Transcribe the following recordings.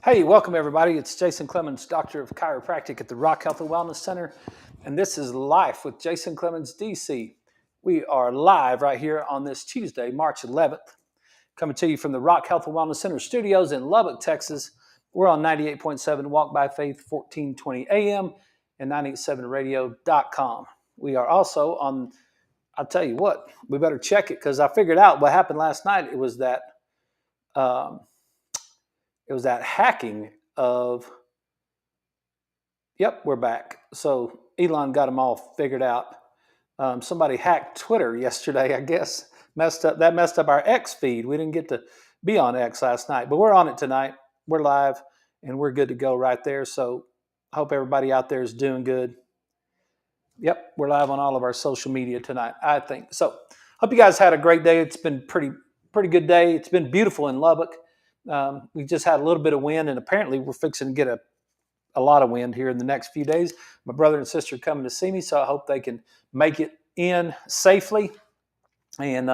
Hey, welcome everybody. It's Jason Clemmons, Doctor of Chiropractic at the Rock Health and Wellness Center, and this is Life with Jason Clemmons, DC. We are live right here on this Tuesday, March 11th, coming to you from the Rock Health and Wellness Center studios in Lubbock, Texas. We're on 98.7 Walk by Faith, 1420 AM, and 987radio.com. We are also on, I'll tell you what, we better check it because I figured out what happened last night. It was that hacking of, yep, we're back. So Elon got them all figured out. Somebody hacked Twitter yesterday, I guess. Messed up our X feed. We didn't get to be on X last night, but we're on it tonight. We're live and we're good to go right there. So I hope everybody out there is doing good. Yep, we're live on all of our social media tonight, I think. So hope you guys had a great day. It's been pretty good day. It's been beautiful in Lubbock. We just had a little bit of wind, and apparently we're fixing to get a lot of wind here in the next few days. My brother and sister are coming to see me, so I hope they can make it in safely. And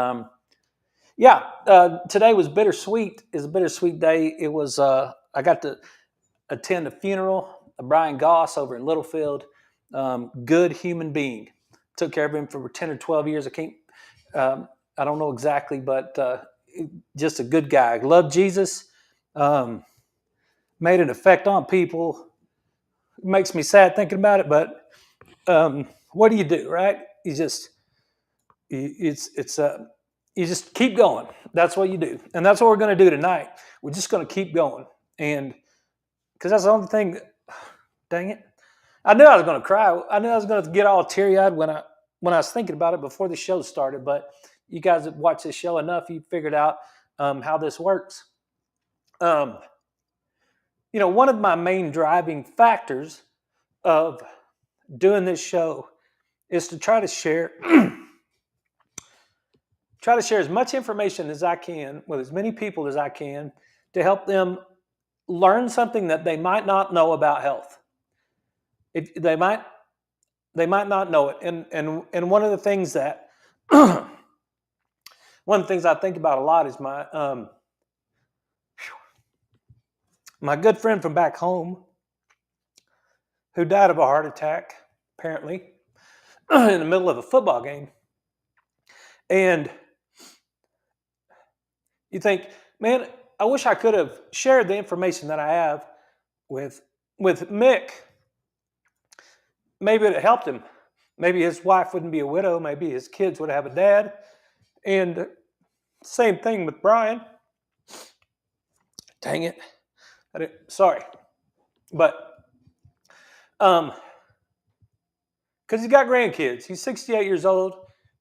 today was bittersweet. It's a bittersweet day. It was I got to attend a funeral of Brian Goss over in Littlefield. Good human being. Took care of him for 10 or 12 years. I don't know exactly, but just a good guy. Loved Jesus. Made an effect on people. It makes me sad thinking about it, but what do you do, right? You just keep going. That's what you do, and that's what we're going to do tonight. We're just going to keep going, and because that's the only thing. Dang it! I knew I was going to cry. I knew I was going to get all teary-eyed when I was thinking about it before the show started. But you guys have watched this show enough. You figured out how this works. One of my main driving factors of doing this show is to try to share as much information as I can with as many people as I can to help them learn something that they might not know about health. They might not know it, and one of the things that I think about a lot is my good friend from back home who died of a heart attack, apparently, in the middle of a football game. And you think, man, I wish I could have shared the information that I have with Mick. Maybe it helped him. Maybe his wife wouldn't be a widow. Maybe his kids would have a dad. And same thing with Brian. Dang it. Sorry. But because he's got grandkids. He's 68 years old,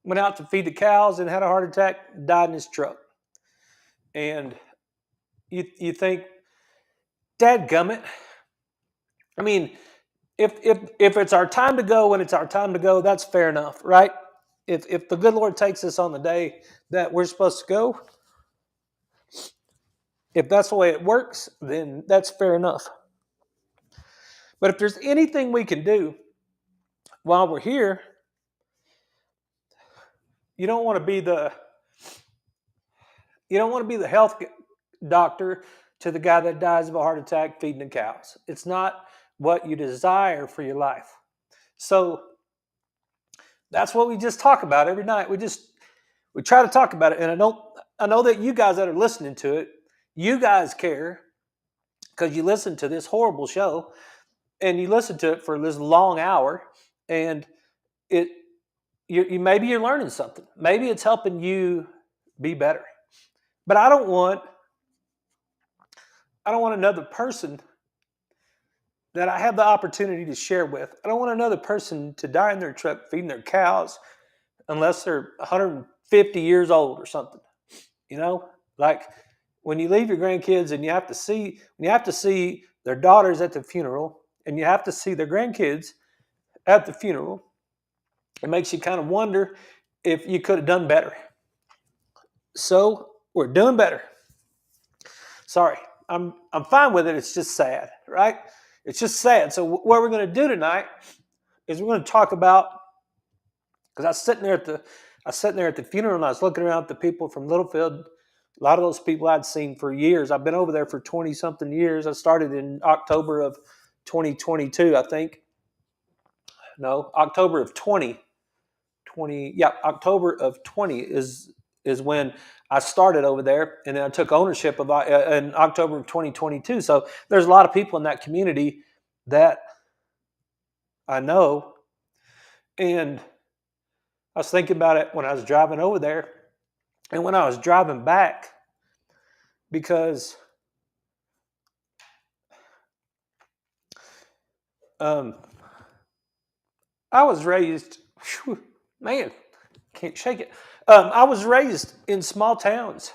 went out to feed the cows and had a heart attack, died in his truck. And you think, dadgummit. I mean, if it's our time to go when it's our time to go, that's fair enough, right? If the good Lord takes us on the day that we're supposed to go, if that's the way it works, then that's fair enough. But if there's anything we can do while we're here, you don't want to be the health doctor to the guy that dies of a heart attack feeding the cows. It's not what you desire for your life. So that's what we just talk about every night. We try to talk about it. And I know that you guys that are listening to it, you guys care because you listen to this horrible show and you listen to it for this long hour, and maybe you're learning something. Maybe it's helping you be better. But I don't want another person that I have the opportunity to share with. I don't want another person to die in their truck feeding their cows unless they're 150 years old or something. Like when you leave your grandkids and you have to see their daughters at the funeral and you have to see their grandkids at the funeral, it makes you kind of wonder if you could have done better. So we're doing better. Sorry, I'm fine with it. It's just sad, right? It's just sad. So what we're going to do tonight is we're going to talk about, because I was sitting there at the funeral and I was looking around at the people from Littlefield A lot of those people I'd seen for years. I've been over there for 20-something years. I started in October of 2022, I think. No, October of 2020. Yeah, October of 20 is when I started over there, and then I took ownership of in October of 2022. So there's a lot of people in that community that I know, and I was thinking about it when I was driving over there, and when I was driving back, because I was raised, man, can't shake it. I was raised in small towns.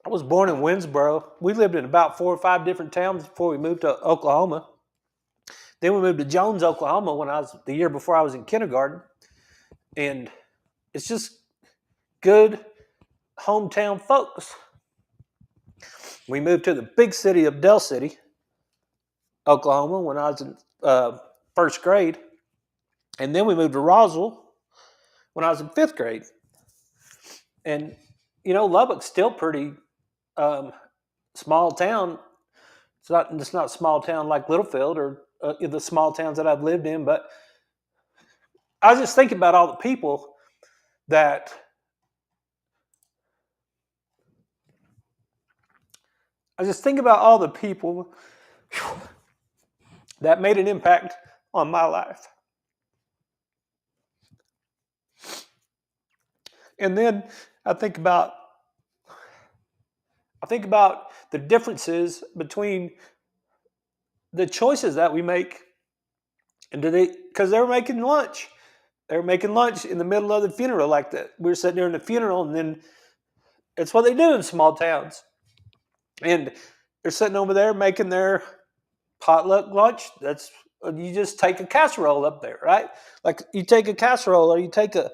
I was born in Winsboro. We lived in about 4 or 5 different towns before we moved to Oklahoma. Then we moved to Jones, Oklahoma when I was the year before I was in kindergarten. And it's just good hometown folks. We moved to the big city of Del City, Oklahoma, when I was in first grade. And then we moved to Roswell when I was in 5th grade. And, Lubbock's still pretty small town. It's not a small town like Littlefield or the small towns that I've lived in, but I was just thinking about all the people that that made an impact on my life. And then I think about the differences between the choices that we make, and because they were making lunch. They were making lunch in the middle of the funeral like that. We were sitting there in the funeral, and then it's what they do in small towns. And they're sitting over there making their potluck lunch. You just take a casserole up there, right? Like you take a casserole, or you take a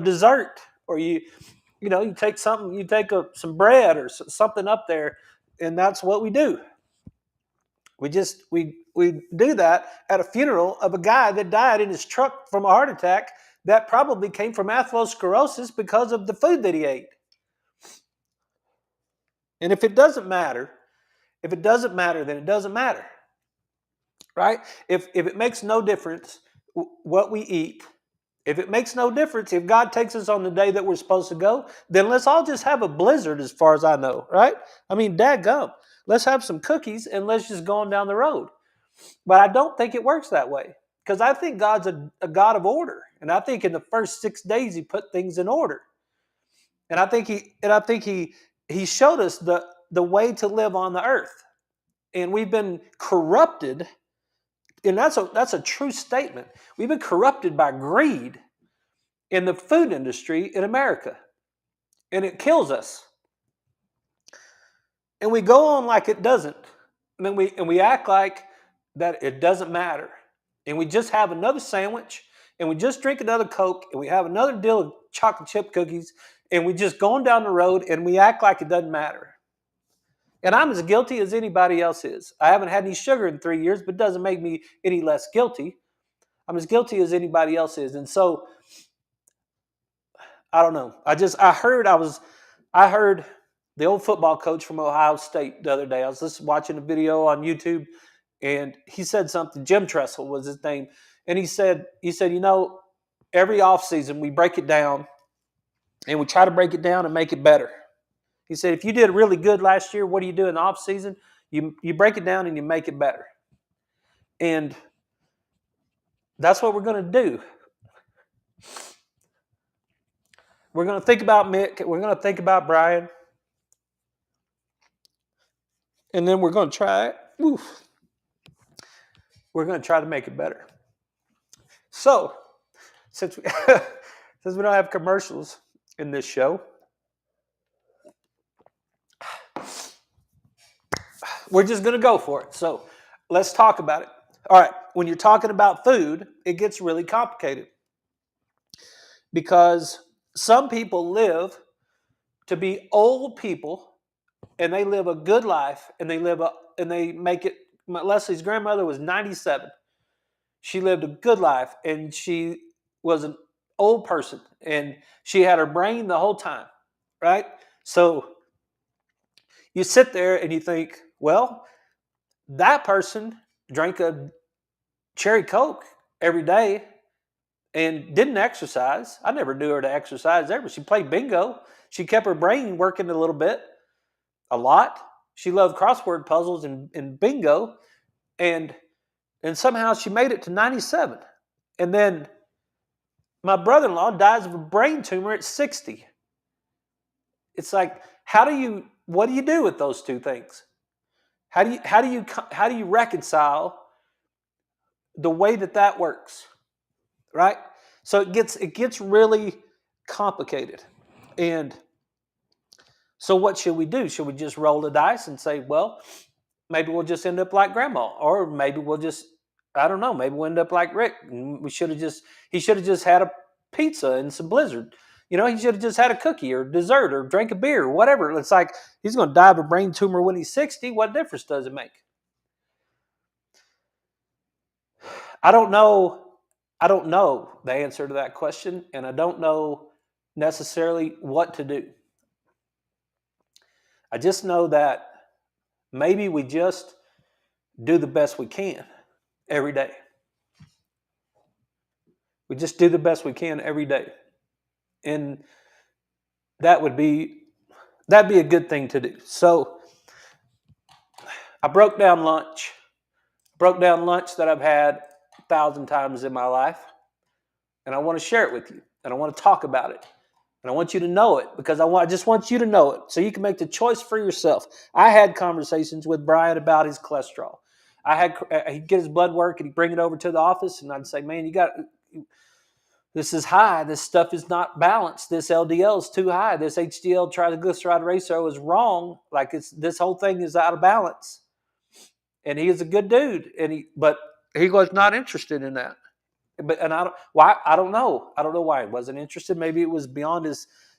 dessert, or you take something, you take some bread or something up there, and that's what we do. We do that at a funeral of a guy that died in his truck from a heart attack that probably came from atherosclerosis because of the food that he ate. And if it doesn't matter, then it doesn't matter, right? If it makes no difference what we eat, if it makes no difference, if God takes us on the day that we're supposed to go, then let's all just have a blizzard as far as I know, right? I mean, dadgum. Let's have some cookies and let's just go on down the road. But I don't think it works that way, because I think God's a God of order. And I think in the first 6 days he put things in order. And I think he showed us the way to live on the earth. And we've been corrupted, and that's a true statement. We've been corrupted by greed in the food industry in America. And it kills us. And we go on like it doesn't. And we act like that it doesn't matter. And we just have another sandwich, and we just drink another Coke, and we have another deal of chocolate chip cookies, and we just going down the road, and we act like it doesn't matter. And I'm as guilty as anybody else is. I haven't had any sugar in 3 years, but it doesn't make me any less guilty. I'm as guilty as anybody else is. And so, I don't know. I heard the old football coach from Ohio State the other day. I was watching a video on YouTube, and he said something. Jim Tressel was his name. And he said, every offseason we break it down, and we try to break it down and make it better. He said, if you did really good last year, what do you do in the offseason? You break it down and you make it better. And that's what we're going to do. We're going to think about Mick. We're going to think about Brian. And then we're going to try it. We're going to try to make it better. So, since we don't have commercials in this show, we're just going to go for it. So, let's talk about it. All right, when you're talking about food, it gets really complicated, because some people live to be old people, and they live a good life, and they make it. Leslie's grandmother was 97. She lived a good life, and she was an old person, and she had her brain the whole time, right? So you sit there and you think, well, that person drank a cherry Coke every day and didn't exercise. I never knew her to exercise ever. She played bingo. She kept her brain working a little bit, a lot. She loved crossword puzzles and bingo, and somehow she made it to 97. And then my brother-in-law dies of a brain tumor at 60. It's like, what do you do with those two things? How do you reconcile the way that works, right? So it gets really complicated. And so what should we do? Should we just roll the dice and say, well, maybe we'll just end up like grandma, or maybe we'll just, I don't know, maybe we'll end up like Rick. And he should have just had a pizza and some Blizzard. He should have just had a cookie or dessert or drank a beer or whatever. It's like, he's going to die of a brain tumor when he's 60. What difference does it make? I don't know the answer to that question, and I don't know necessarily what to do. I just know that maybe we just do the best we can every day. We just do the best we can every day. And that'd be a good thing to do. So I broke down lunch that I've had 1,000 times in my life, and I want to share it with you, and I want to talk about it, and I want you to know it, because I just want you to know it so you can make the choice for yourself. I had conversations with Brian about his cholesterol. He'd get his blood work and he'd bring it over to the office, and I'd say, man, this is high. This stuff is not balanced. This LDL is too high. This HDL triglyceride ratio is wrong. Like, this whole thing is out of balance. And he is a good dude, but he was not interested in that. I don't know. I don't know why he wasn't interested. Maybe it was beyond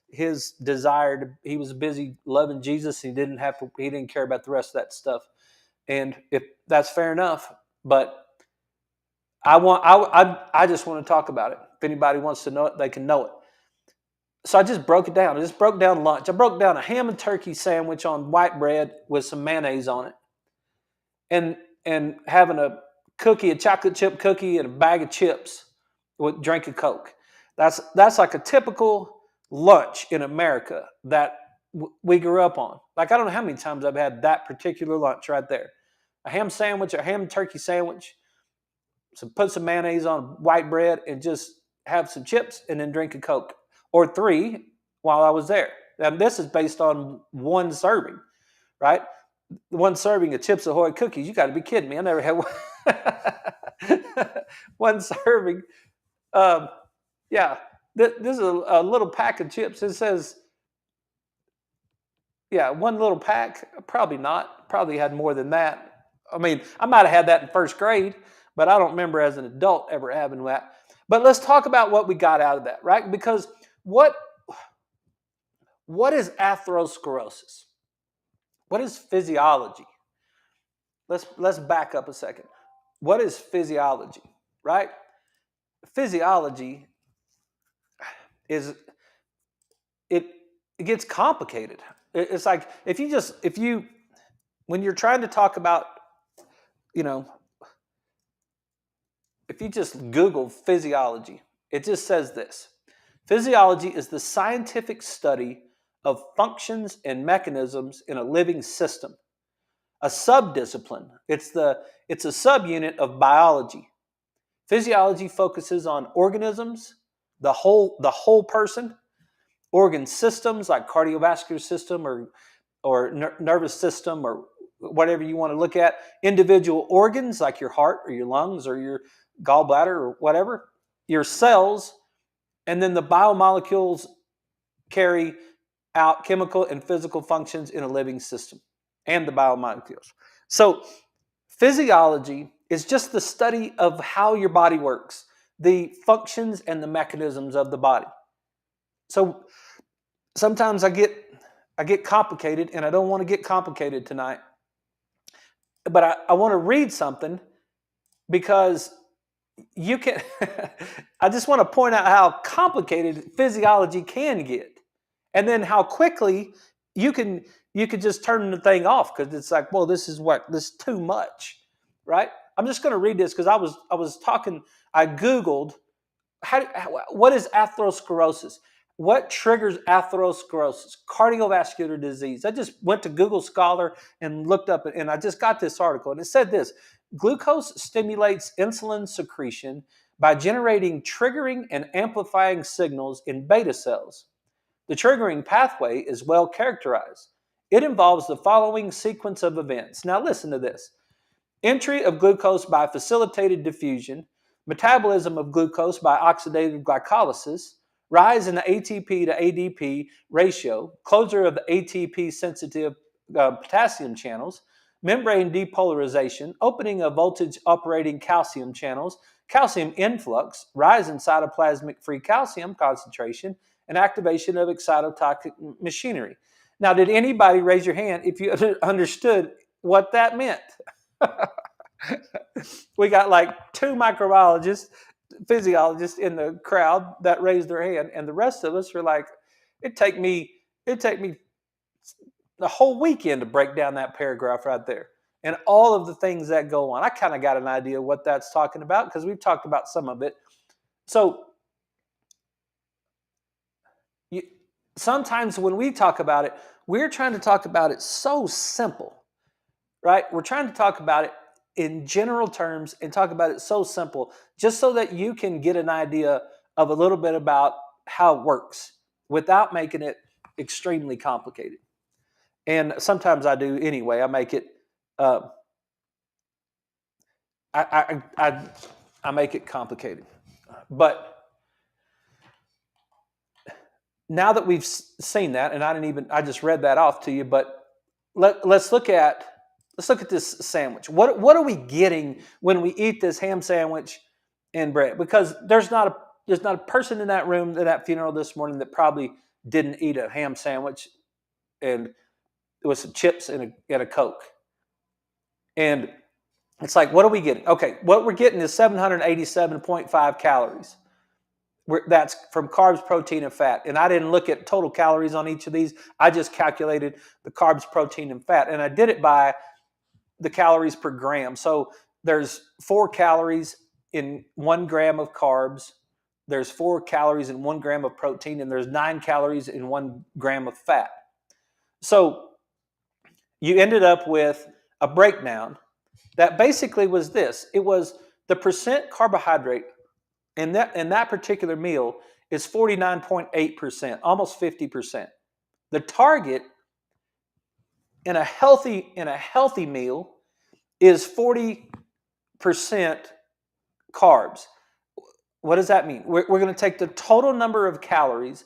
his desire. He was busy loving Jesus. He didn't care about the rest of that stuff. And if that's fair enough, but I just want to talk about it. If anybody wants to know it, they can know it. So I just broke it down. I just broke down lunch. I broke down a ham and turkey sandwich on white bread with some mayonnaise on it, and having a chocolate chip cookie, and a bag of chips with drink of Coke. That's like a typical lunch in America that we grew up on. Like, I don't know how many times I've had that particular lunch right there. A ham sandwich, a ham and turkey sandwich, put some mayonnaise on white bread, and just have some chips, and then drink a Coke or 3 while I was there. And this is based on one serving, right? One serving of Chips Ahoy cookies. You got to be kidding me. I never had one serving. Yeah, this is a little pack of chips. It says, yeah, one little pack. Probably not. Probably had more than that. I mean, I might have had that in first grade, but I don't remember as an adult ever having that. But let's talk about what we got out of that, right? Because what is atherosclerosis? What is physiology? Let's back up a second. What is physiology, right? Physiology is it gets complicated. It's like when you're trying to talk about, if you just Google physiology, it just says this. Physiology is the scientific study of functions and mechanisms in a living system. A subdiscipline. It's a subunit of biology. Physiology focuses on organisms, the whole person, organ systems like cardiovascular system or nervous system, or whatever you want to look at, individual organs like your heart or your lungs or your gallbladder or whatever, your cells, and then the biomolecules carry out chemical and physical functions in a living system, and the biomolecules. So physiology is just the study of how your body works, the functions and the mechanisms of the body. So sometimes I get complicated, and I don't want to get complicated tonight. But I want to read something, because you can, I just want to point out how complicated physiology can get. And then how quickly you can you could just turn the thing off because it's like, well, this is too much, right? I'm just going to read this because I was talking. I googled what is atherosclerosis. What triggers atherosclerosis? Cardiovascular disease. I just went to Google Scholar and looked up, and I just got this article, and it said this: glucose stimulates insulin secretion by generating triggering and amplifying signals in beta cells. The triggering pathway is well characterized. It involves the following sequence of events. Now, listen to this: entry of glucose by facilitated diffusion, metabolism of glucose by oxidative glycolysis, rise in the ATP to ADP ratio, closure of the ATP sensitive potassium channels, membrane depolarization, opening of voltage operating calcium channels, calcium influx, rise in cytoplasmic free calcium concentration, and activation of excitotoxic machinery. Now, did anybody raise your hand if you understood what that meant? We got like 2 microbiologists, physiologists in the crowd that raised their hand, and the rest of us were like, it'd take me the whole weekend to break down that paragraph right there and all of the things that go on. I kind of got an idea of what that's talking about because we've talked about some of it. So sometimes when we talk about it, we're trying to talk about it so simple, right? We're trying to talk about it in general terms and talk about it so simple, just so that you can get an idea of a little bit about how it works without making it extremely complicated. And sometimes I do anyway. I make it, I make it complicated. But now that we've seen that, and I just read that off to you. But let's look at this sandwich. What are we getting when we eat this ham sandwich and bread? Because there's not a person in that room at that funeral this morning that probably didn't eat a ham sandwich and with some chips and a Coke. And it's like, what are we getting? Okay, what we're getting is 787.5 calories. That's from carbs, protein, and fat. And I didn't look at total calories on each of these. I just calculated the carbs, protein, and fat. And I did it by the calories per gram. So there's 4 calories in 1 gram of carbs. There's 4 calories in 1 gram of protein. And there's 9 calories in 1 gram of fat. So you ended up with a breakdown that basically was this. It was the percent carbohydrate in that particular meal is 49.8%, almost 50%. The target in a healthy meal is 40% carbs. What does that mean? We're going to take the total number of calories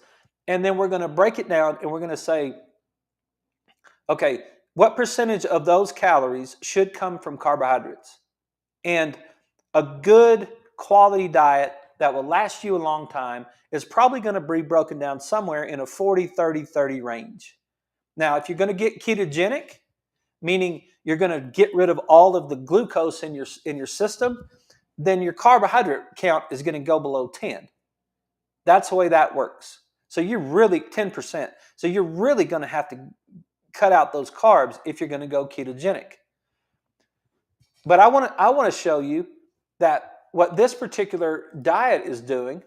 and then we're going to break it down and we're going to say, okay, what percentage of those calories should come from carbohydrates? And a good quality diet that will last you a long time is probably going to be broken down somewhere in a 40-30-30 range. Now, if you're going to get ketogenic, meaning you're going to get rid of all of the glucose in your system, then your carbohydrate count is going to go below 10. That's the way that works. So you're really 10%. So you're really going to have to cut out those carbs if you're going to go ketogenic. But I want to show you that what this particular diet is doing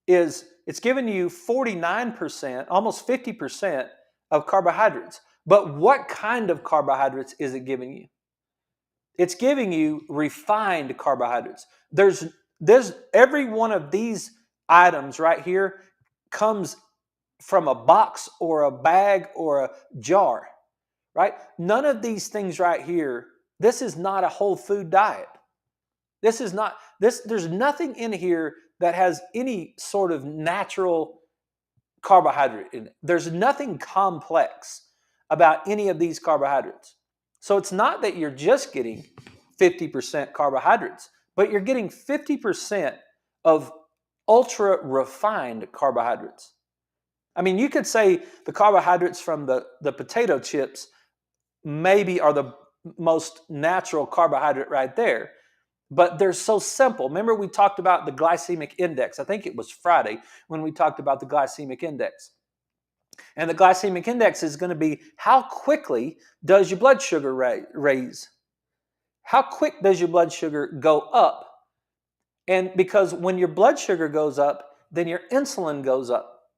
is it's giving you 49%, almost 50% of carbohydrates. But what kind of carbohydrates is it giving you? It's giving you refined carbohydrates. There's every one of these items right here comes from a box or a bag or a jar, right? None of these things right here, this is not a whole food diet. There's nothing in here that has any sort of natural carbohydrate in it. There's nothing complex about any of these carbohydrates. So it's not that you're just getting 50% carbohydrates, but you're getting 50% of ultra refined carbohydrates. I mean, you could say the carbohydrates from the potato chips maybe are the most natural carbohydrate right there. but they're so simple. Remember, we talked about the glycemic index. I think it was Friday when we talked about the glycemic index. And the glycemic index is going to be how quickly does your blood sugar raise? How quick does your blood sugar go up? And because when your blood sugar goes up, then your insulin goes up.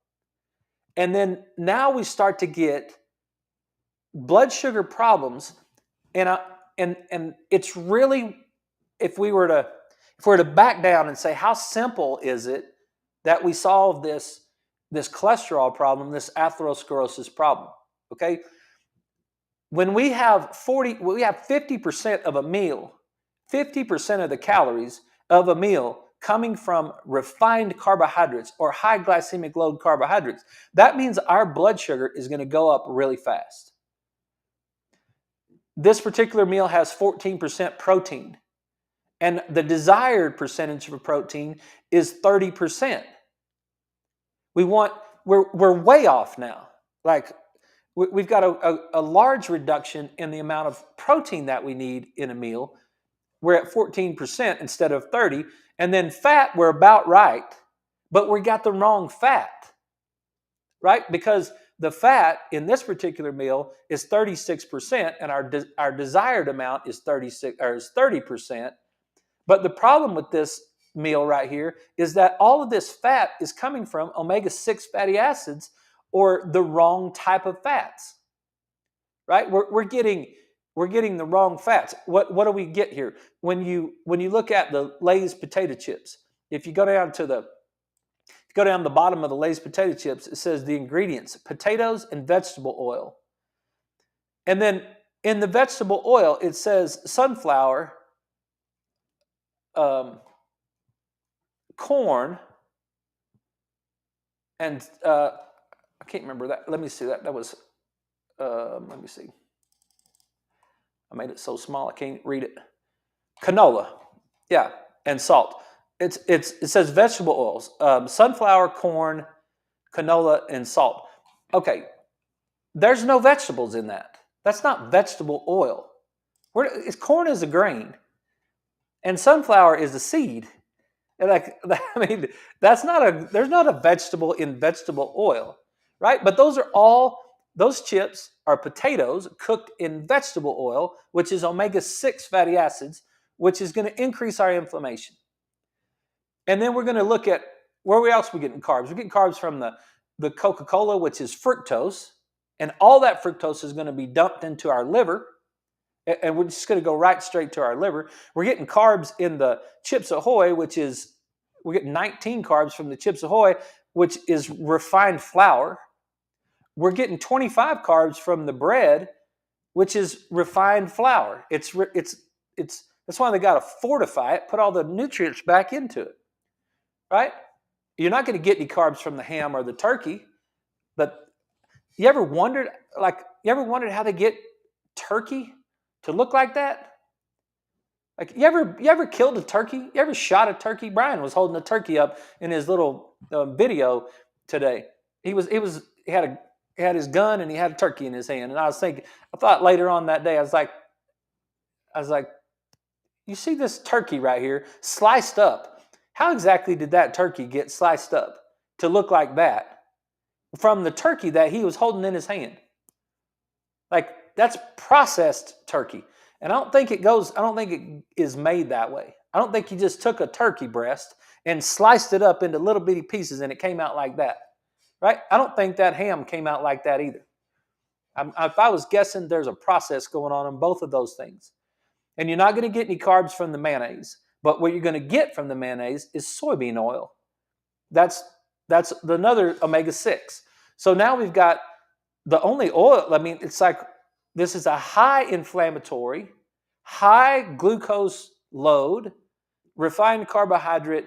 And then now we start to get blood sugar problems. And it's really, if we were to back down and say, how simple is it that we solve this cholesterol problem, this atherosclerosis problem? Okay. When we have 50% of a meal, 50% of the calories of a meal coming from refined carbohydrates or high glycemic load carbohydrates, that means our blood sugar is going to go up really fast. This particular meal has 14% protein, and the desired percentage of protein is 30%. We're way off now. Like, we've got a large reduction in the amount of protein that we need in a meal. We're at 14% instead of 30%. And then fat, we're about right, but we got the wrong fat, right? Because the fat in this particular meal is 36%, and our desired amount is 30%. But the problem with this meal right here is that all of this fat is coming from omega-6 fatty acids, or the wrong type of fats, right? We're getting the wrong fats. What do we get here? When you look at the Lay's potato chips, if you go down to the bottom of the Lay's potato chips, it says the ingredients: potatoes and vegetable oil. And then in the vegetable oil, it says sunflower, corn, and I can't remember that. Let me see that. That was, let me see. I made it so small I can't read it. Canola, yeah, and salt. It says vegetable oils: sunflower, corn, canola, and salt. Okay, there's no vegetables in that. That's not vegetable oil. Corn is a grain, and sunflower is a seed. And I mean, there's not a vegetable in vegetable oil, right? But those chips are potatoes cooked in vegetable oil, which is omega-6 fatty acids, which is going to increase our inflammation. And then we're going to look at where else we're getting carbs. We're getting carbs from the Coca-Cola, which is fructose, and all that fructose is going to be dumped into our liver, and we're just going to go right straight to our liver. We're getting carbs in the Chips Ahoy, we're getting 19 carbs from the Chips Ahoy, which is refined flour. We're getting 25 carbs from the bread, which is refined flour. It's that's why they got to fortify it, put all the nutrients back into it, right? You're not going to get any carbs from the ham or the turkey, but you ever wondered how they get turkey to look like that? Like, you ever killed a turkey? You ever shot a turkey? Brian was holding a turkey up in his little video today. He had his gun and he had a turkey in his hand. And I thought later on that day, I was like, you see this turkey right here sliced up? How exactly did that turkey get sliced up to look like that from the turkey that he was holding in his hand? Like, that's processed turkey. And I don't think it is made that way. I don't think he just took a turkey breast and sliced it up into little bitty pieces and it came out like that, right? I don't think that ham came out like that either. If I was guessing, there's a process going on in both of those things. And you're not going to get any carbs from the mayonnaise, but what you're going to get from the mayonnaise is soybean oil. That's another omega-6. So now we've got the only oil. I mean, it's like, this is a high inflammatory, high glucose load, refined carbohydrate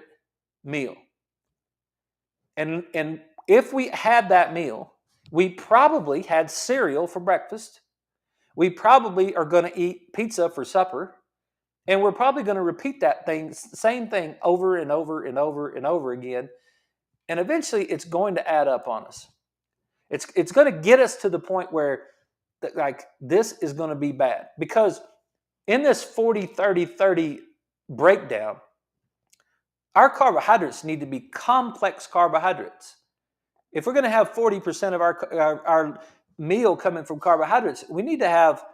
meal. And if we had that meal, we probably had cereal for breakfast. We probably are going to eat pizza for supper. And we're probably going to repeat that same thing over and over and over and over again. And eventually it's going to add up on us. It's going to get us to the point where, like, this is going to be bad. Because in this 40-30-30 breakdown, our carbohydrates need to be complex carbohydrates. If we're going to have 40% of our meal coming from carbohydrates, we need to have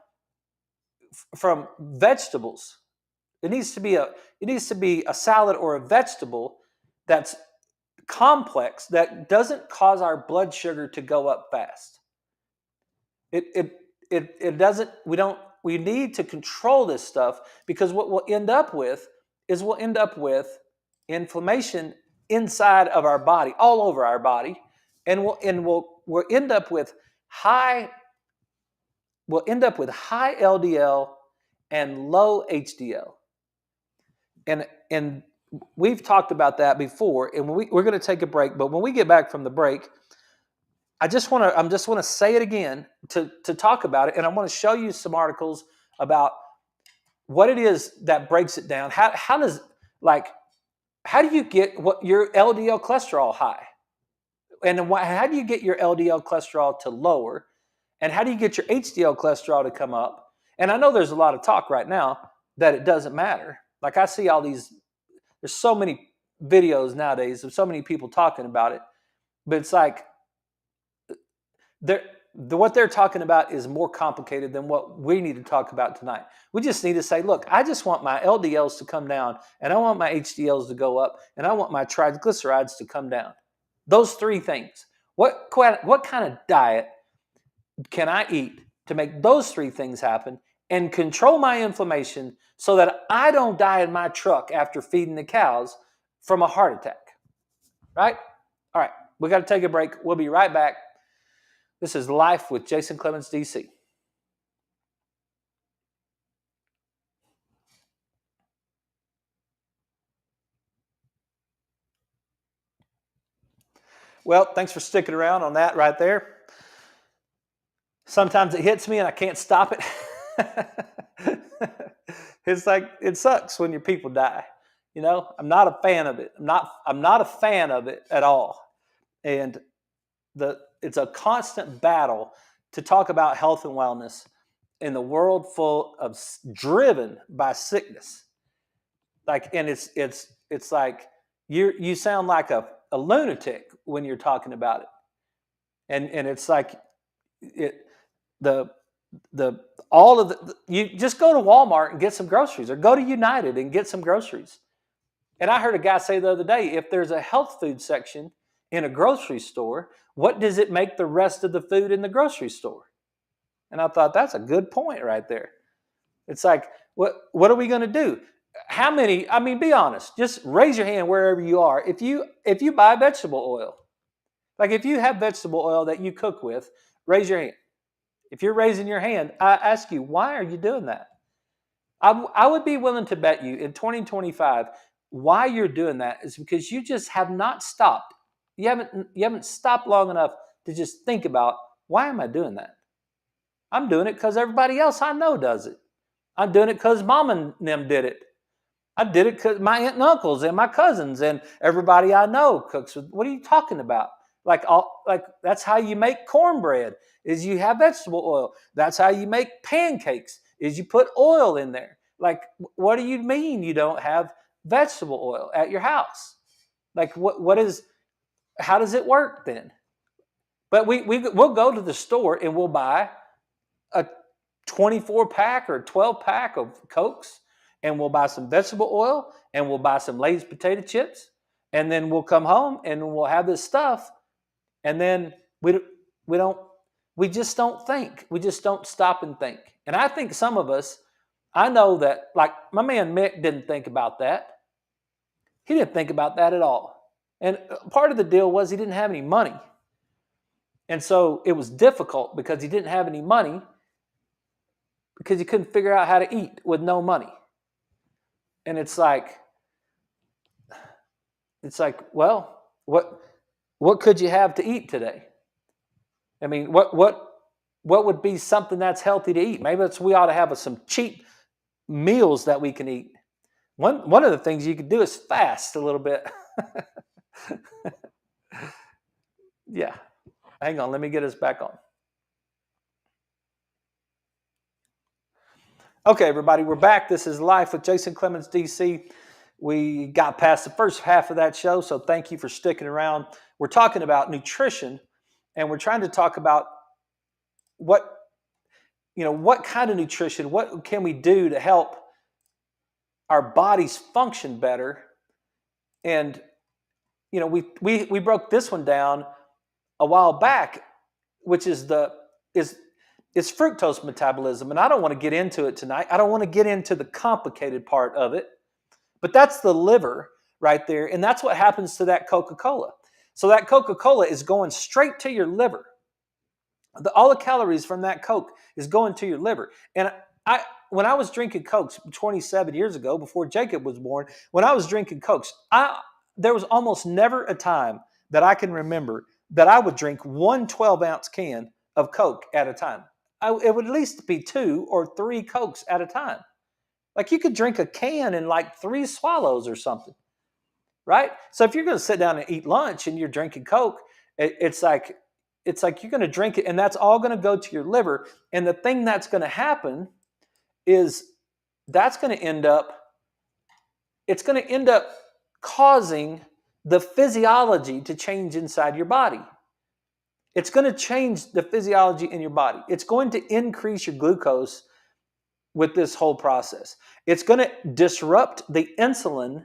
from vegetables. It needs to be a salad or a vegetable that's complex, that doesn't cause our blood sugar to go up fast. It doesn't. We need to control this stuff, because what we'll end up with is inflammation inside of our body, all over our body, and we'll end up with high LDL and low HDL. And we've talked about that before, and we're going to take a break. But when we get back from the break, I just want to say it again to talk about it, and I want to show you some articles about what it is that breaks it down. How do you get your LDL cholesterol high, and how do you get your LDL cholesterol to lower, and how do you get your HDL cholesterol to come up? And I know there's a lot of talk right now that it doesn't matter. Like, I see all these. There's so many videos nowadays of so many people talking about it, but it's like what they're talking about is more complicated than what we need to talk about tonight. We just need to say, look, I just want my LDLs to come down, and I want my HDLs to go up, and I want my triglycerides to come down. Those three things. What kind of diet can I eat to make those three things happen and control my inflammation so that I don't die in my truck after feeding the cows from a heart attack? Right? All right, we got to take a break. We'll be right back. This is Life with Jason Clemmons, DC. Well, thanks for sticking around on that right there. Sometimes it hits me and I can't stop it. It's like, it sucks when your people die. You know, I'm not a fan of it. I'm not a fan of it at all. And it's a constant battle to talk about health and wellness in the world full of driven by sickness. Like, and it's like you sound like a lunatic when you're talking about it. And it's like you just go to Walmart and get some groceries, or go to United and get some groceries. And I heard a guy say the other day, if there's a health food section in a grocery store, what does it make the rest of the food in the grocery store? And I thought, that's a good point right there. It's like, what are we going to do? How many, I mean, be honest, just raise your hand wherever you are. If you buy vegetable oil, like if you have vegetable oil that you cook with, raise your hand. If you're raising your hand, I ask you, why are you doing that? I would be willing to bet you in 2025, why you're doing that is because you just have not stopped. You haven't stopped long enough to just think about, why am I doing that? I'm doing it because everybody else I know does it. I'm doing it because mom and them did it. I did it because my aunt and uncles and my cousins and everybody I know cooks with. What are you talking about? Like that's how you make cornbread, is you have vegetable oil. That's how you make pancakes, is you put oil in there. Like, what do you mean you don't have vegetable oil at your house? Like, how does it work then? But we'll go to the store and we'll buy a 24 pack or 12 pack of Cokes, and we'll buy some vegetable oil, and we'll buy some Lay's potato chips, and then we'll come home and we'll have this stuff, and then we just don't think. We just don't stop and think. And I think some of us, I know that, like my man Mick didn't think about that. He didn't think about that at all. And part of the deal was he didn't have any money. And so it was difficult because he didn't have any money, because he couldn't figure out how to eat with no money. And it's like, well, what could you have to eat today? I mean, what would be something that's healthy to eat? Maybe we ought to have some cheap meals that we can eat. One of the things you could do is fast a little bit. Yeah. Hang on, let me get us back on. Okay, everybody, we're back. This is Life with Jason Clemmons, DC. We got past the first half of that show, so thank you for sticking around. We're talking about nutrition, and we're trying to talk about what kind of nutrition, what can we do to help our bodies function better. And we broke this one down a while back, which is it's fructose metabolism. And I don't want to get into it tonight. I don't want to get into the complicated part of it, but that's the liver right there. And that's what happens to that Coca-Cola. So that Coca-Cola is going straight to your liver. All the calories from that Coke is going to your liver. And when I was drinking Cokes 27 years ago, before Jacob was born, when I was drinking Cokes, there was almost never a time that I can remember that I would drink one 12-ounce can of Coke at a time. It would at least be 2 or 3 Cokes at a time. Like you could drink a can in like 3 swallows or something, right? So if you're going to sit down and eat lunch and you're drinking Coke, it's like you're going to drink it and that's all going to go to your liver. And the thing that's going to happen is it's going to end up causing the physiology to change inside your body. It's going to change the physiology in your body. It's going to increase your glucose with this whole process. It's going to disrupt the insulin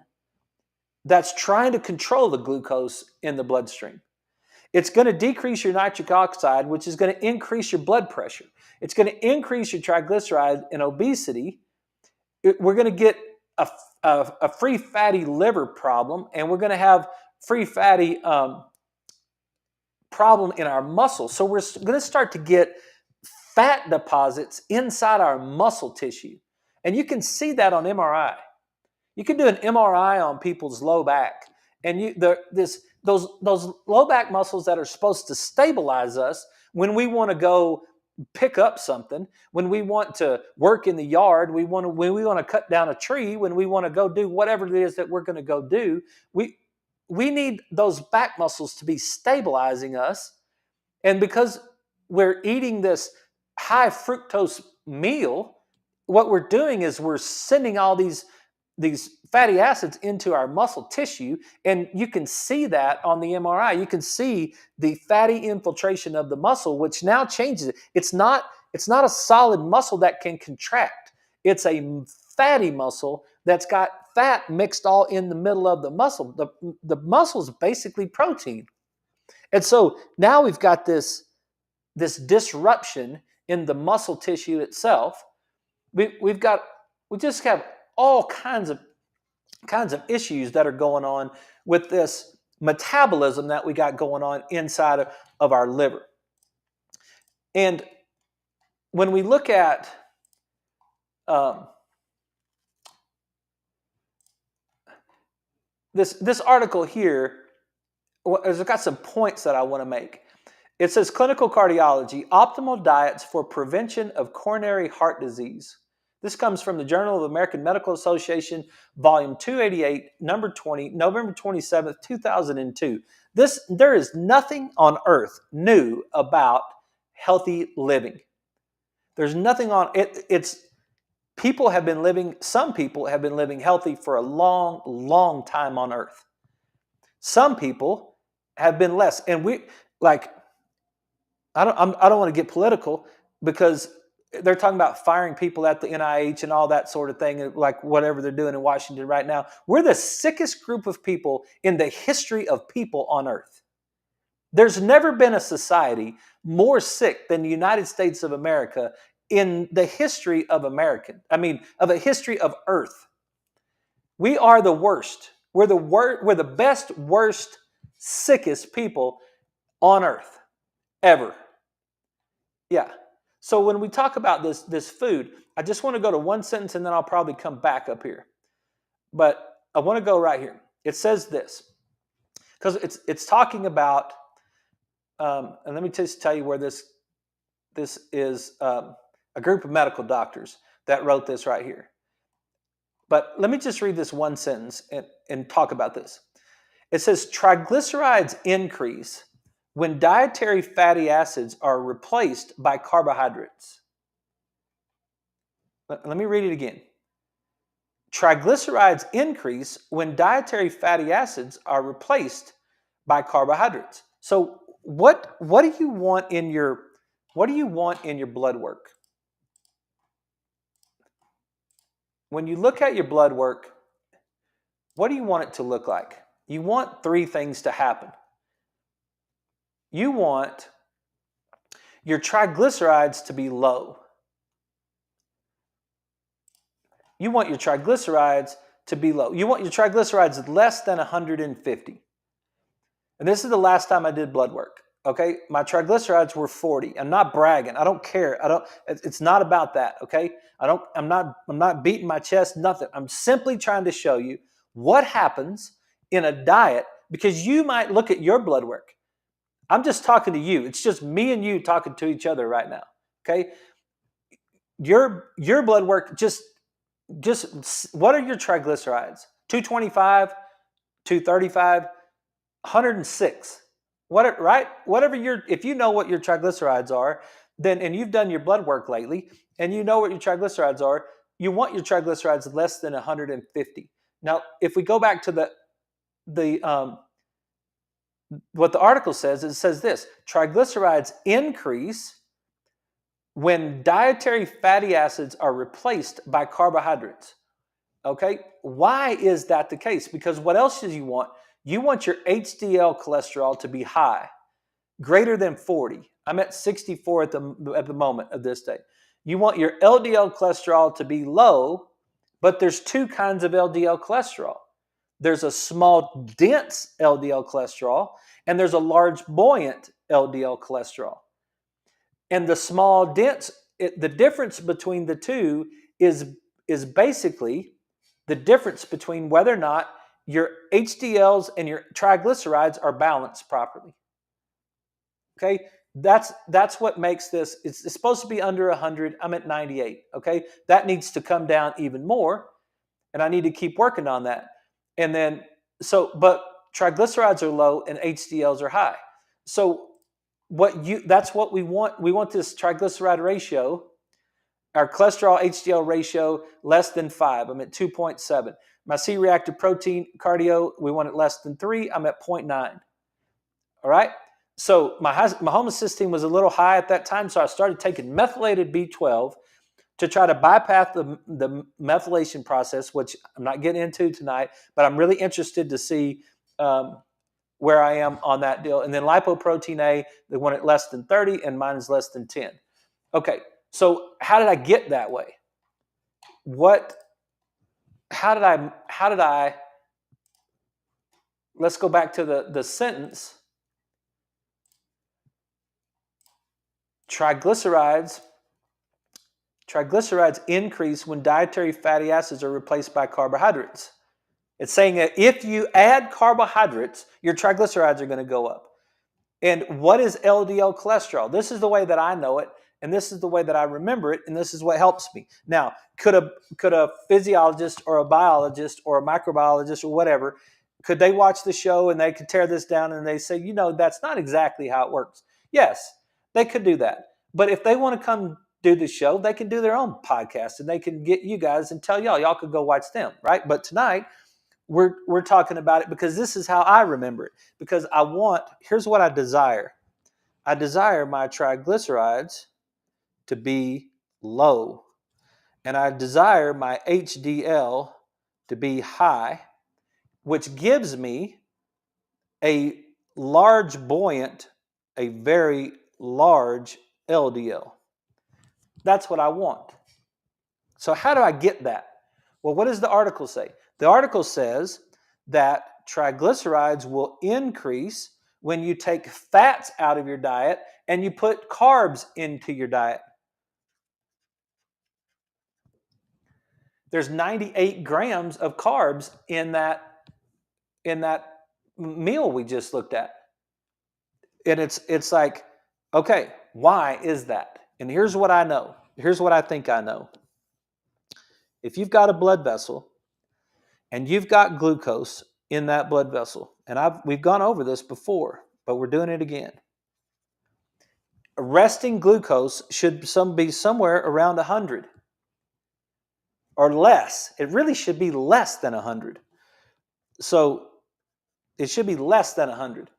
that's trying to control the glucose in the bloodstream. It's going to decrease your nitric oxide, which is going to increase your blood pressure. It's going to increase your triglyceride and obesity. We're going to get a free fatty liver problem, and we're going to have free fatty problem in our muscles. So we're going to start to get fat deposits inside our muscle tissue. And you can see that on MRI. You can do an MRI on people's low back. And those low back muscles that are supposed to stabilize us when we want to go pick up something, when we want to work in the yard, when we want to cut down a tree, when we want to go do whatever it is that we're going to go do, we need those back muscles to be stabilizing us. And because we're eating this high fructose meal, what we're doing is we're sending all these fatty acids into our muscle tissue, and you can see that on the MRI. You can see the fatty infiltration of the muscle, which now changes it. It's not a solid muscle that can contract. It's a fatty muscle that's got fat mixed all in the middle of the muscle. The muscle is basically protein. And so now we've got this disruption in the muscle tissue itself. We just have all kinds of issues that are going on with this metabolism that we got going on inside of our liver. And when we look at this article here, it's got some points that I want to make. It says clinical cardiology, optimal diets for prevention of coronary heart disease. This comes from the Journal of the American Medical Association, volume 288, number 20, November 27th, 2002. There is nothing on earth new about healthy living. There's nothing on it. Some people have been living healthy for a long, long time on earth. Some people have been less. And I don't want to get political because they're talking about firing people at the NIH and all that sort of thing, like whatever they're doing in Washington right now. We're the sickest group of people in the history of people on earth. There's never been a society more sick than the United States of America in the history of of a history of Earth. We are the worst. We're the best, worst, sickest people on earth ever. Yeah. So when we talk about this food, I just want to go to one sentence and then I'll probably come back up here. But I want to go right here. It says this because it's talking about, and let me just tell you where this is a group of medical doctors that wrote this right here. But let me just read this one sentence and talk about this. It says triglycerides increase when dietary fatty acids are replaced by carbohydrates. Let me read it again. Triglycerides increase when dietary fatty acids are replaced by carbohydrates. So what do you want in your blood work? When you look at your blood work, what do you want it to look like? You want three things to happen. You want your triglycerides to be low. You want your triglycerides to be low. You want your triglycerides less than 150. And this is the last time I did blood work. Okay, my triglycerides were 40. I'm not bragging. I don't care. It's not about that. Okay, I'm not beating my chest. Nothing. I'm simply trying to show you what happens in a diet, because you might look at your blood work. I'm just talking to you. It's just me and you talking to each other right now. Okay, your blood work. Just what are your triglycerides? 225, 235. 106. If you know what your triglycerides are, then, and you've done your blood work lately, and you know what your triglycerides are, you want your triglycerides less than 150. Now, if we go back to what the article says, it says this: triglycerides increase when dietary fatty acids are replaced by carbohydrates. Okay, why is that the case? Because what else do you want? You want your HDL cholesterol to be high, greater than 40. I'm at 64 at the moment of this day. You want your LDL cholesterol to be low, but there's two kinds of LDL cholesterol. There's a small, dense LDL cholesterol, and there's a large, buoyant LDL cholesterol. And the small, dense, the difference between the two is basically the difference between whether or not your HDLs and your triglycerides are balanced properly. Okay, that's what makes this. It's supposed to be under 100. I'm at 98. Okay, that needs to come down even more, and I need to keep working on that. And then but triglycerides are low and HDLs are high. So that's what we want. We want this triglyceride ratio, our cholesterol HDL ratio, less than 5. I'm at 2.7. My C-reactive protein cardio, we want it less than 3. I'm at 0.9. All right? So my homocysteine was a little high at that time, so I started taking methylated B12 to try to bypass the methylation process, which I'm not getting into tonight, but I'm really interested to see where I am on that deal. And then lipoprotein A, they want it less than 30, and mine is less than 10. Okay, so how did I get that way? How did I, let's go back to the sentence. Triglycerides increase when dietary fatty acids are replaced by carbohydrates. It's saying that if you add carbohydrates, your triglycerides are going to go up. And what is LDL cholesterol? This is the way that I know it, and this is the way that I remember it, and this is what helps me. Now, could a physiologist or a biologist or a microbiologist or whatever, could they watch the show and they could tear this down and they say, that's not exactly how it works? Yes, they could do that. But if they want to come do the show, they can do their own podcast, and they can get you guys and tell y'all could go watch them, right? But tonight, we're talking about it because this is how I remember it. Because here's what I desire. I desire my triglycerides to be low. And I desire my HDL to be high, which gives me a large, buoyant, a very large LDL. That's what I want. So how do I get that? Well, what does the article say? The article says that triglycerides will increase when you take fats out of your diet and you put carbs into your diet. There's 98 grams of carbs in that meal we just looked at. And it's like, okay, why is that? And here's what I know. Here's what I think I know. If you've got a blood vessel and you've got glucose in that blood vessel, and we've gone over this before, but we're doing it again. Resting glucose should be somewhere around 100. or less. It really should be less than 100. So it should be less than 100.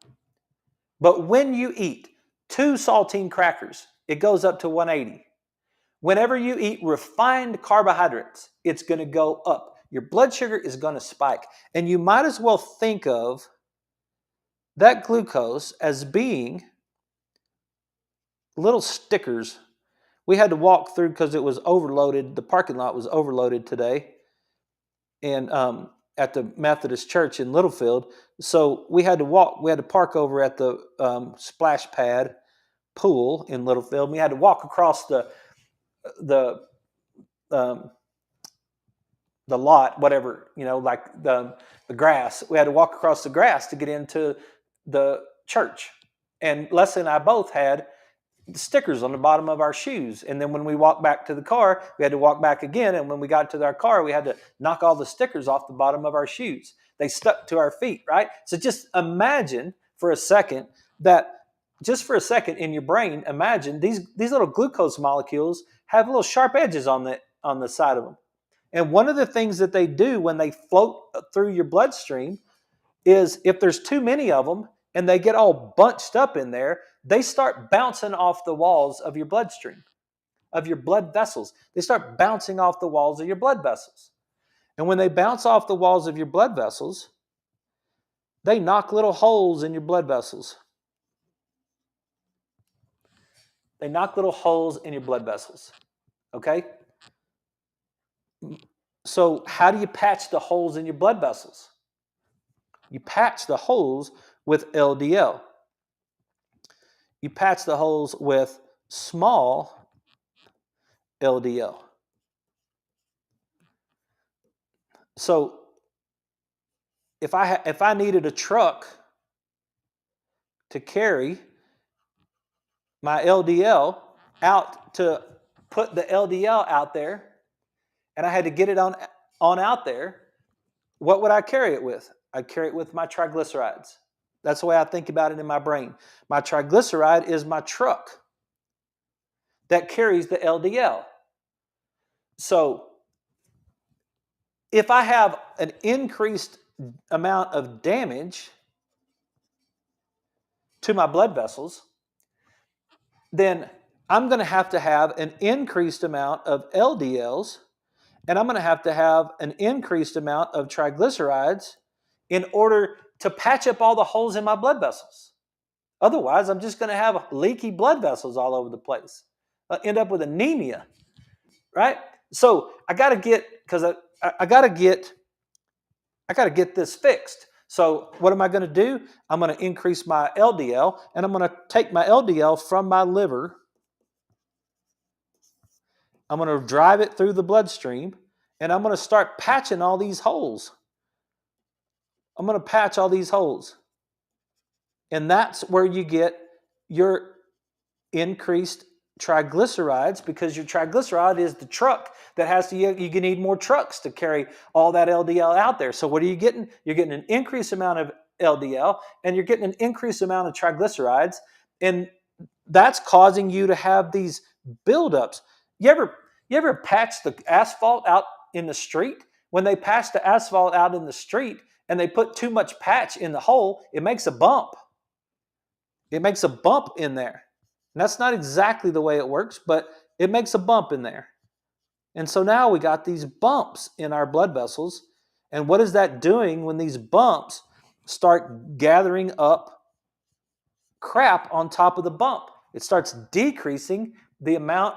But when you eat 2 saltine crackers, it goes up to 180. Whenever you eat refined carbohydrates, it's going to go up. Your blood sugar is going to spike. And you might as well think of that glucose as being little stickers. We had to walk through because it was overloaded. The parking lot was overloaded today, and at the Methodist Church in Littlefield. So we had to walk. We had to park over at the splash pad pool in Littlefield. We had to walk across the lot, whatever, like the grass. We had to walk across the grass to get into the church. And Leslie and I both had stickers on the bottom of our shoes. And then when we walked back to the car, we had to walk back again. And when we got to our car, we had to knock all the stickers off the bottom of our shoes. They stuck to our feet, right? So just imagine for a second in your brain, imagine these little glucose molecules have little sharp edges on the side of them. And one of the things that they do when they float through your bloodstream is if there's too many of them and they get all bunched up in there, they start bouncing off the walls of your bloodstream, of your blood vessels. They start bouncing off the walls of your blood vessels. And when they bounce off the walls of your blood vessels, they knock little holes in your blood vessels. They knock little holes in your blood vessels. Okay? So how do you patch the holes in your blood vessels? You patch the holes with LDL. You patch the holes with small LDL. So if I needed a truck to carry my LDL out, to put the LDL out there, and I had to get it on out there, what would I carry it with? I'd carry it with my triglycerides. That's the way I think about it in my brain. My triglyceride is my truck that carries the LDL. So if I have an increased amount of damage to my blood vessels, then I'm going to have an increased amount of LDLs, and I'm going to have an increased amount of triglycerides in order to patch up all the holes in my blood vessels. Otherwise, I'm just going to have leaky blood vessels all over the place. I'll end up with anemia, right? So I got to get, because I got to get this fixed. So what am I going to do? I'm going to increase my LDL, and I'm going to take my LDL from my liver. I'm going to drive it through the bloodstream, and I'm going to start patching all these holes. I'm going to patch all these holes. And that's where you get your increased triglycerides, because your triglyceride is the truck that has to, you need more trucks to carry all that LDL out there. So what are you getting? You're getting an increased amount of LDL, and you're getting an increased amount of triglycerides, and that's causing you to have these buildups. You ever patch the asphalt out in the street? When they patch the asphalt out in the street and they put too much patch in the hole, it makes a bump. It makes a bump in there. And that's not exactly the way it works, but it makes a bump in there. And so now we got these bumps in our blood vessels. And what is that doing when these bumps start gathering up crap on top of the bump? It starts decreasing the amount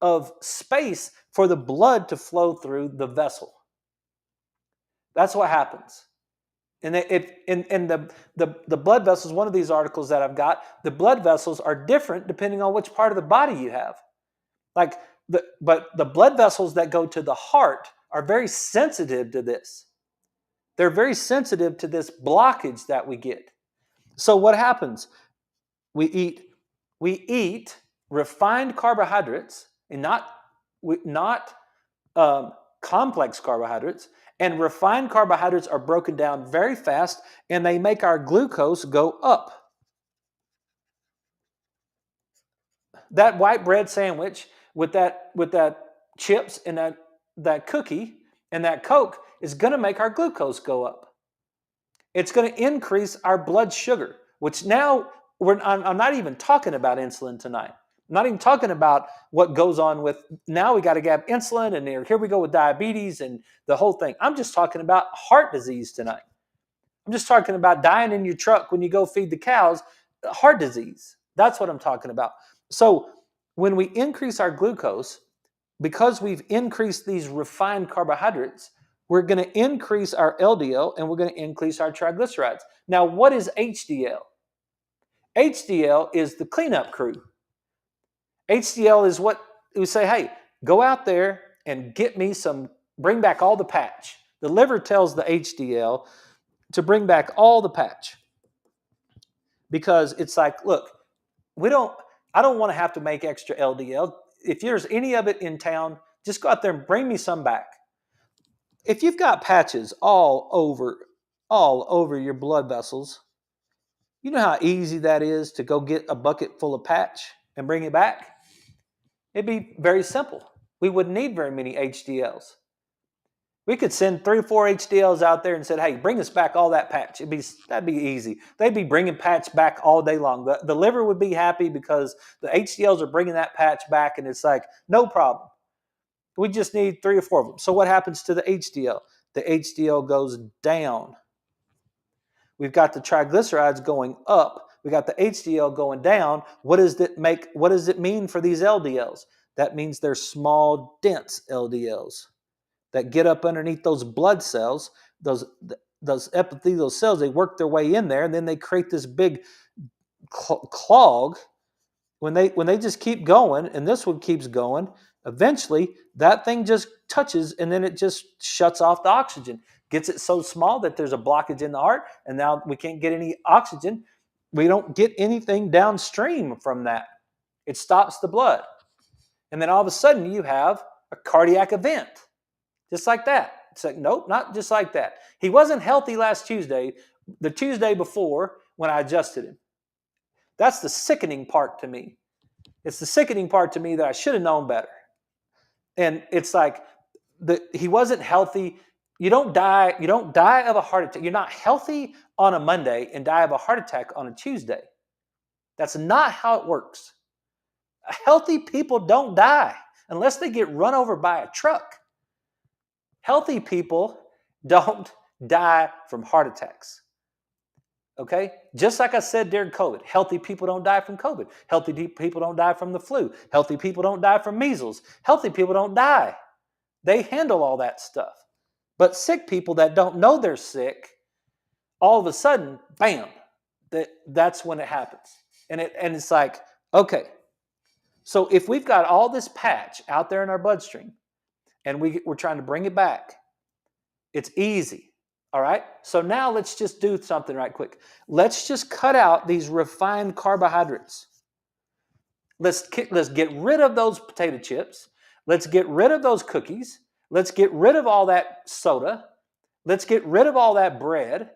of space for the blood to flow through the vessel. That's what happens. And the blood vessels, one of these articles that I've got, the blood vessels are different depending on which part of the body you have. But the blood vessels that go to the heart are very sensitive to this. They're very sensitive to this blockage that we get. So what happens? We eat refined carbohydrates, and not complex carbohydrates. And refined carbohydrates are broken down very fast, and they make our glucose go up. That white bread sandwich with that chips and that that cookie and that Coke is going to make our glucose go up. It's going to increase our blood sugar, which now I'm not even talking about insulin tonight. I'm not even talking about what goes on with, now we got to get insulin and here we go with diabetes and the whole thing. I'm just talking about heart disease tonight. I'm just talking about dying in your truck when you go feed the cows, heart disease. That's what I'm talking about. So when we increase our glucose, because we've increased these refined carbohydrates, we're going to increase our LDL and we're going to increase our triglycerides. Now, what is HDL? HDL is the cleanup crew. HDL is what we say, hey, go out there and get me some, bring back all the patch. The liver tells the HDL to bring back all the patch because it's like, look, I don't want to have to make extra LDL. If there's any of it in town, just go out there and bring me some back. If you've got patches all over your blood vessels, you know how easy that is to go get a bucket full of patch and bring it back? It'd be very simple. We wouldn't need very many HDLs. We could send 3 or 4 HDLs out there and said, hey, bring us back all that patch. That'd be easy. They'd be bringing patch back all day long. The liver would be happy because the HDLs are bringing that patch back, and it's like, no problem. We just need 3 or 4 of them. So what happens to the HDL? The HDL goes down. We've got the triglycerides going up. We got the HDL going down. What does it mean for these LDLs? That means they're small, dense LDLs that get up underneath those blood cells, those epithelial cells. They work their way in there, and then they create this big clog. When they just keep going, and this one keeps going, eventually that thing just touches, and then it just shuts off the oxygen. Gets it so small that there's a blockage in the heart, and now we can't get any oxygen. We don't get anything downstream from that. It stops the blood. And then all of a sudden you have a cardiac event. Just like that. It's like, nope, not just like that. He wasn't healthy last Tuesday, the Tuesday before when I adjusted him. That's the sickening part to me. It's the sickening part to me that I should have known better. And it's like, he wasn't healthy. You don't die of a heart attack. You're not healthy on a Monday and die of a heart attack on a Tuesday. That's not how it works. Healthy people don't die unless they get run over by a truck. Healthy people don't die from heart attacks. Okay? Just like I said during COVID, healthy people don't die from COVID. Healthy people don't die from the flu. Healthy people don't die from measles. Healthy people don't die. They handle all that stuff. But sick people that don't know they're sick, all of a sudden, bam, that's when it happens. And it's like, okay, so if we've got all this patch out there in our bloodstream and we're trying to bring it back, it's easy. All right? So now let's just do something right quick. Let's just cut out these refined carbohydrates. Let's get rid of those potato chips. Let's get rid of those cookies. Let's get rid of all that soda. Let's get rid of all that bread.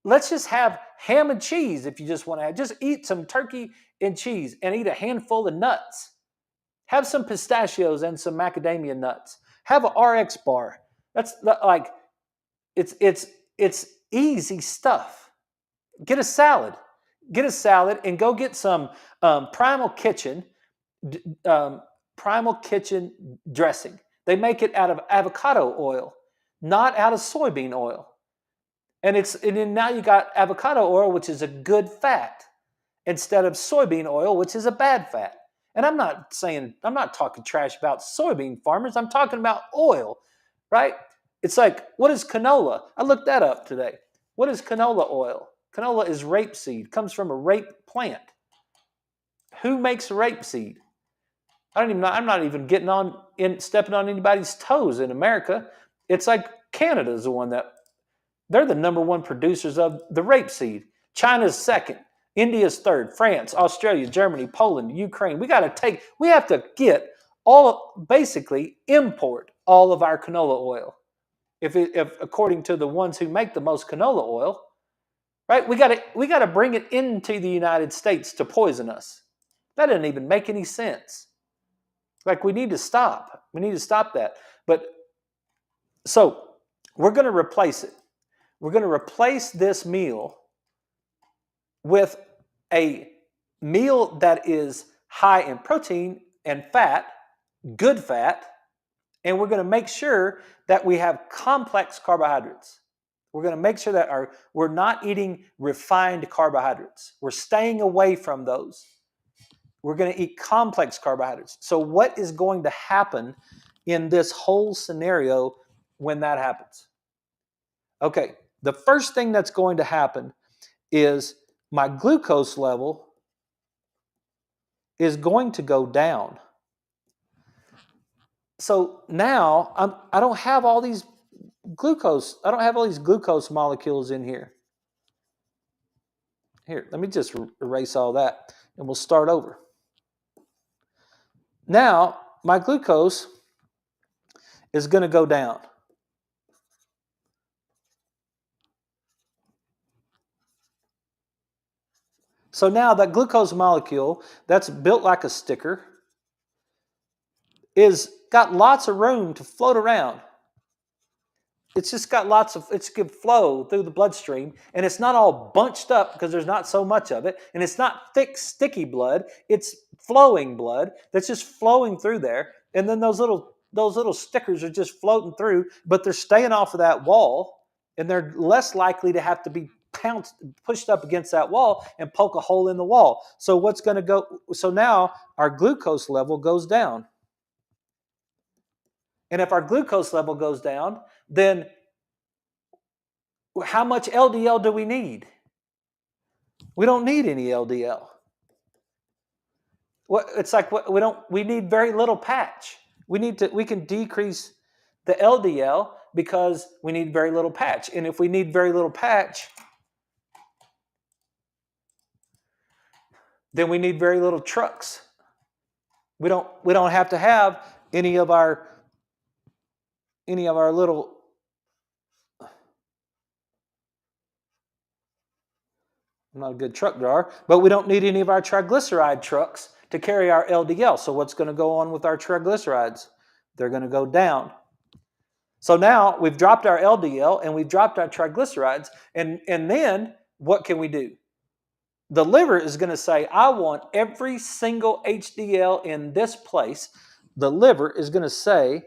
Let's just have ham and cheese if you just want to just eat some turkey and cheese and eat a handful of nuts. Have some pistachios and some macadamia nuts. Have an RX bar. That's like, it's easy stuff. Get a salad and go get some Primal Kitchen dressing. They make it out of avocado oil, not out of soybean oil. And then now you got avocado oil, which is a good fat, instead of soybean oil, which is a bad fat. And I'm not talking trash about soybean farmers. I'm talking about oil, right? It's like, what is canola? I looked that up today. What is canola oil? Canola is rapeseed. Comes from a rape plant. Who makes rapeseed? I don't even know. I'm not even stepping on anybody's toes in America. It's like Canada's the one they're the number one producers of the rapeseed. China's second. India's third. France, Australia, Germany, Poland, Ukraine. We have to basically import all of our canola oil. If according to the ones who make the most canola oil, right? We got to bring it into the United States to poison us. That doesn't even make any sense. Like we need to stop. We need to stop that. But so we're going to replace it. We're going to replace this meal with a meal that is high in protein and fat, good fat, and we're going to make sure that we have complex carbohydrates. We're going to make sure that we're not eating refined carbohydrates. We're staying away from those. We're going to eat complex carbohydrates. So what is going to happen in this whole scenario when that happens? Okay, the first thing that's going to happen is my glucose level is going to go down. So now I don't have all these glucose. I don't have all these glucose molecules in here. Here, let me just erase all that and we'll start over. Now, my glucose is going to go down. So now that glucose molecule that's built like a sticker is got lots of room to float around. It's just got it can flow through the bloodstream, and it's not all bunched up because there's not so much of it, and it's not thick, sticky blood. It's flowing blood that's just flowing through there, and then those little stickers are just floating through, but they're staying off of that wall, and they're less likely to have to be pushed up against that wall and poke a hole in the wall. So what's going to go? So now our glucose level goes down. And if our glucose level goes down, then how much LDL do we need? We don't need any LDL. It's like we need very little patch. We can decrease the LDL because we need very little patch. And if we need very little patch, then we need very little trucks. We don't have to have any of our little I'm not a good truck driver, but we don't need any of our triglyceride trucks to carry our LDL. So what's going to go on with our triglycerides? They're going to go down. So now we've dropped our LDL and we've dropped our triglycerides, and then what can we do? The liver is going to say, I want every single HDL in this place. The liver is going to say,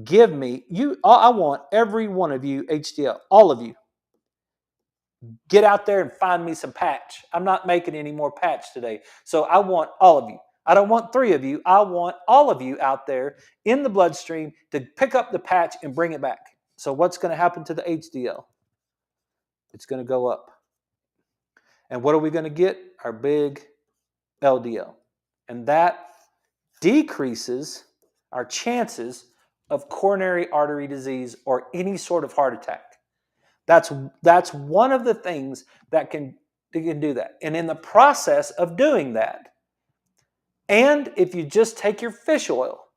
give me, I want every one of you HDL, all of you. Get out there and find me some patch. I'm not making any more patch today. So I want all of you. I don't want 3 of you. I want all of you out there in the bloodstream to pick up the patch and bring it back. So what's going to happen to the HDL? It's going to go up. And what are we going to get? Our big LDL. And that decreases our chances of coronary artery disease or any sort of heart attack. That's one of the things that can do that. And in the process of doing that, and if you just take your fish oil,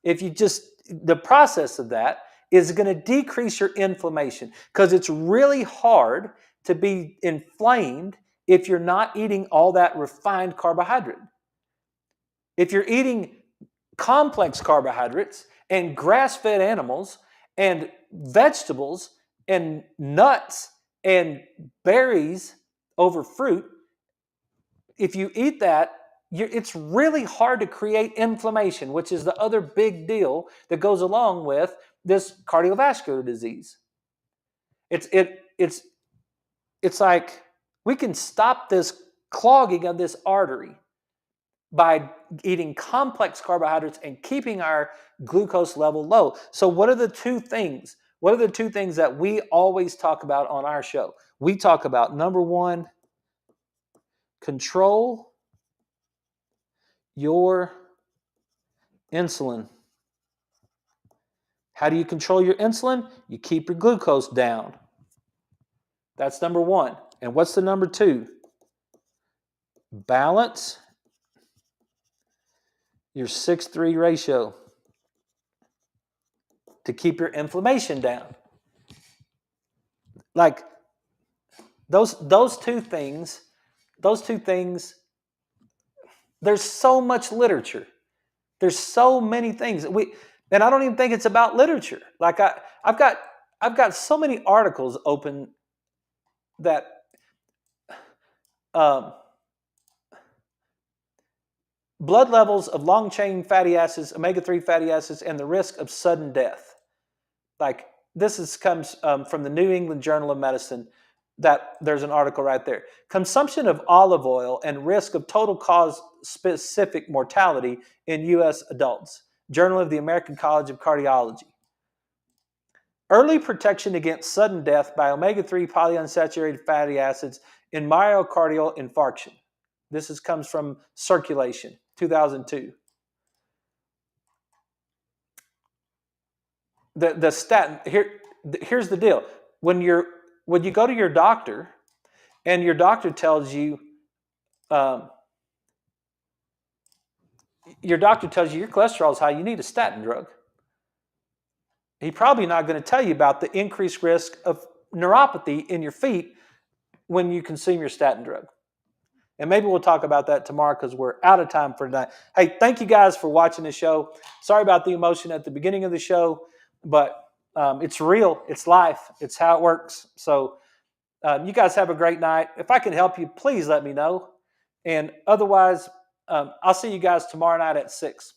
the process of that is going to decrease your inflammation, because it's really hard to be inflamed if you're not eating all that refined carbohydrate. If you're eating complex carbohydrates and grass-fed animals and vegetables and nuts and berries over fruit, if you eat that, it's really hard to create inflammation, which is the other big deal that goes along with this cardiovascular disease. It's like we can stop this clogging of this artery by eating complex carbohydrates and keeping our glucose level low. So what are the two things? What are the two things that we always talk about on our show? We talk about, number one, control your insulin. How do you control your insulin? You keep your glucose down. That's number one. And what's the number two? Balance your 6:3 ratio to keep your inflammation down. Like those two things, there's so much literature. There's so many things and I don't even think it's about literature. Like I've got so many articles open that um, blood levels of long chain fatty acids, omega-3 fatty acids, and the risk of sudden death. Like comes from the New England Journal of Medicine. That there's an article right there. Consumption of olive oil and risk of total cause specific mortality in U.S. adults. Journal of the American College of Cardiology. Early protection against sudden death by omega-3 polyunsaturated fatty acids in myocardial infarction. This comes from Circulation, 2002. The statin here's the deal. When you go to your doctor and your doctor tells you your cholesterol is high, you need a statin drug. He's probably not going to tell you about the increased risk of neuropathy in your feet when you consume your statin drug. And maybe we'll talk about that tomorrow because we're out of time for tonight. Hey, thank you guys for watching the show. Sorry about the emotion at the beginning of the show, but it's real. It's life. It's how it works. So you guys have a great night. If I can help you, please let me know. And otherwise, I'll see you guys tomorrow night at 6.